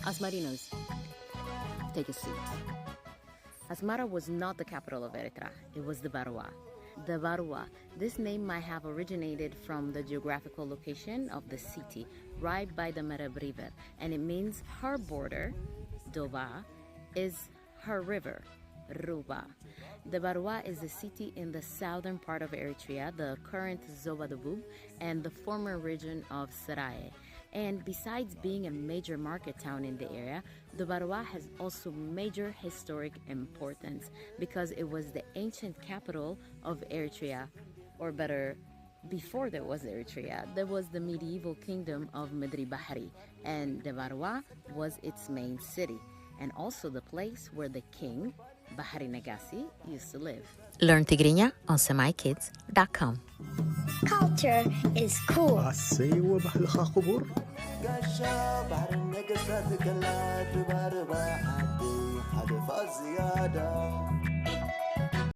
Asmarinos, take a seat. Asmara was not the capital of Eritrea, it was the Barua. The Barua. This name might have originated from the geographical location of the city, right by the Mereb River, and it means her border, Doba, is her river, Ruba. The Barua is a city in the southern part of Eritrea, the current Zobadabub, and the former region of Saraye. And besides being a major market town in the area, the Barua has also major historic importance because it was the ancient capital of Eritrea, or better, before there was Eritrea, there was the medieval kingdom of Medri Bahari, and the Barua was its main city, and also the place where the king, Bahari Nagasi, used to live. Learn Tigrinya on SemiKids.com. Culture is cool. عالسيوة بحلقة قبور قشا بحر النقصات كلات باربا حدي حدفا زيادة